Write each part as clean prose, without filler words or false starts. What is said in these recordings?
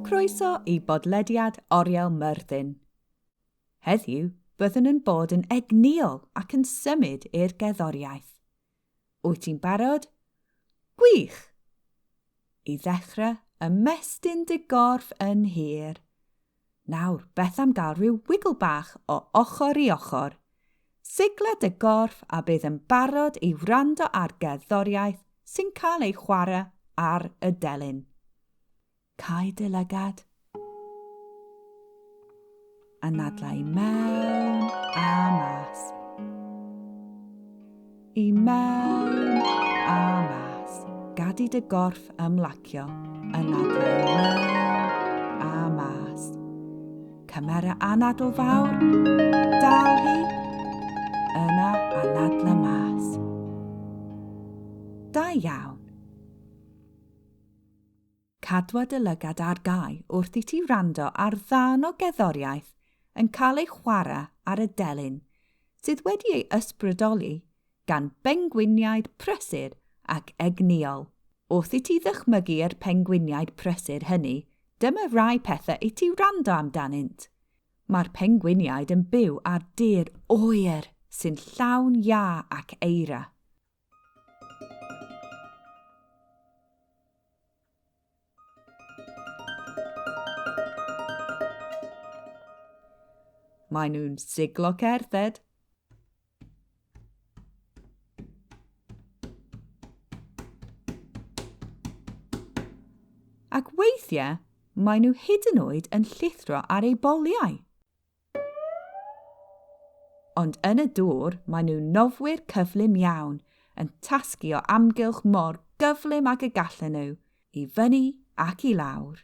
Croeso i bodlediad Oriel Myrddin. Heddiw, byddwn yn bod yn egnïol ac yn symud i'r gerddoriaeth. Wyt ti'n barod? Gwych! I ddechrau, ymestyn dy gorff yn hir. Nawr, beth am gael rhyw wigl bach o ochr i ochr. Sigla dy gorff a bydd yn barod i wrando ar gerddoriaeth sy'n cael ei chwarae ar y delyn. Cau dy lygad. Anadlau mewn a mas. I mewn a mas. Gadu dy gorff ymlacio. Anadlau mewn a mas. Cymera anadl fawr. Dal hi. Yna anadlau mas. Da iawn. Cadwa dy lygad ar gau wrth i ti wrando ar ddan o gerddoriaeth yn cael ei chwarae ar y delyn, sydd wedi ei ysbrydoli gan pengwiniaid prysur ac egnïol. Wrth i ti ddychmygu'r pengwiniaid prysur hynny, dyma rai pethau i ti wrando amdanynt. Mae'r pengwiniaid yn byw ar dir oer sy'n llawn iâ ac eira. Maen nhw'n siglo cerdded. Ac weithiau, maen nhw hyd yn oed yn llithro ar eu boliau. Ond yn y dŵr, maen nhw'n nofwyr cyflym iawn, yn tasgu o amgylch mor gyflym ag y gallen nhw, i fyny ac i lawr.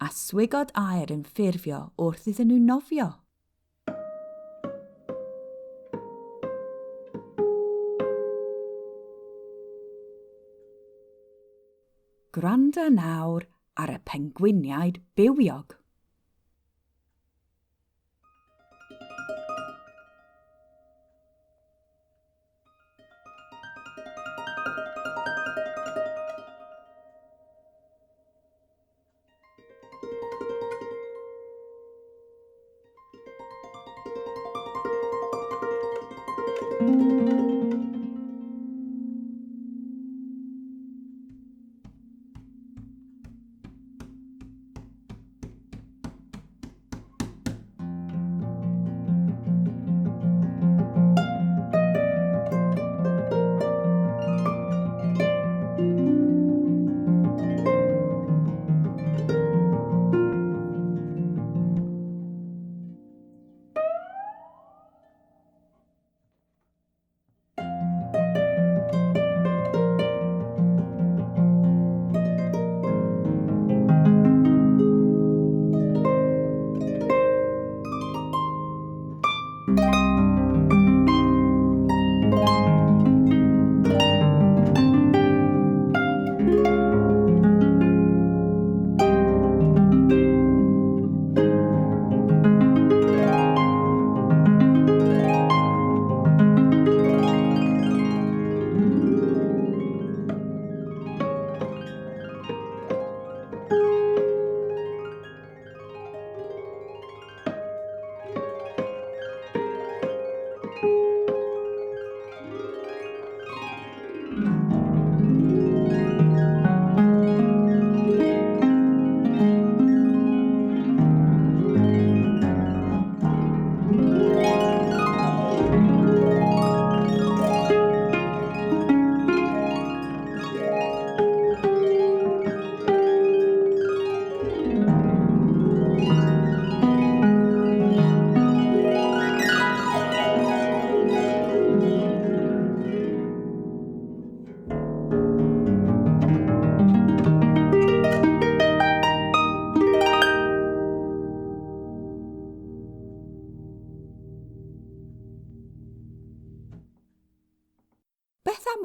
A swigod aer yn ffurfio wrth iddyn nhw nofio. Gwranda nawr ar y pengwiniaid bywiog.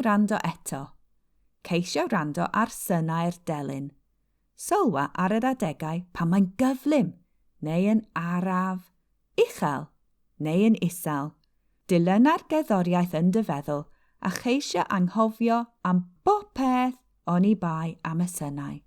Wrando eto. Ceisio wrando ar synau'r delyn. Sylwa ar yr adegau pan mae'n gyflym, neu yn araf, uchel, neu yn isel. Dilyn ar gerddoriaeth yn dy feddwl a cheisio anghofio am bob peth oni bai am y synau.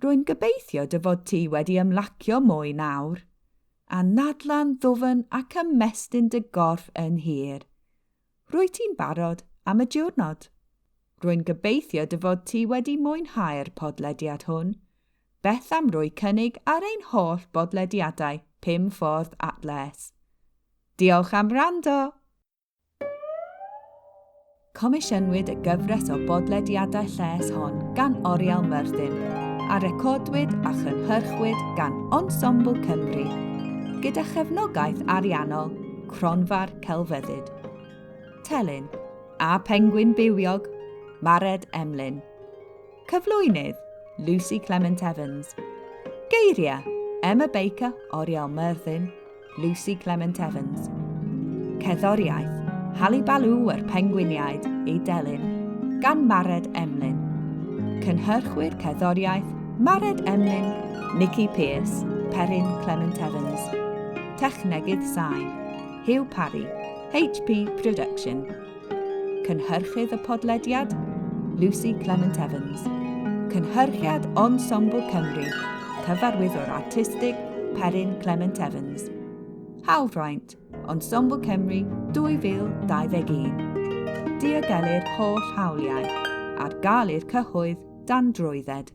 Rwy'n gobeithio dy fod ti wedi ymlacio mwy nawr, a nadlan ddwfn ac ymestyn dy gorff yn hir. Rwy ti'n barod am y diwrnod. Rwy'n gobeithio dy fod ti wedi mwynhau'r podlediad hwn, beth am rwy cynnig ar ein holl bodlediadau 5 ffordd at les. Diolch am wrando! Comisiynwyd y gyfres o bodlediadau lles hon gan Oriel Myrddin, a recodwyd a chynhyrchwyd gan Ensembl Cymru, gyda chefnogaeth ariannol Cronfa'r Celfyddyd. Telyn a pengwin bywiog, Mared Emlyn. Cyflwynydd, Lucy Clement Evans. Geiriau, Emma Baker, Oriel Myrddin, Lucy Clement Evans. Cerddoriaeth, Hali Balw yr pengwiniaid ei delyn, gan Mared Emlyn. Cynhyrchwyr cerddoriaeth, Mared Emlyn, Nicky Pierce, Perryn Clement Evans. Technegydd sain, Hugh Parry, HP Production. Cynhyrchydd y podlediad, Lucy Clement Evans. Cynhyrchiad Ensembl Cymru, cyfarwyddwr artistig, Perryn Clement Evans. Hawlfraint, Ensembl Cymru 2021. Diogelu'r holl hawliau, ar gael i'r cyhoedd dan drwydded.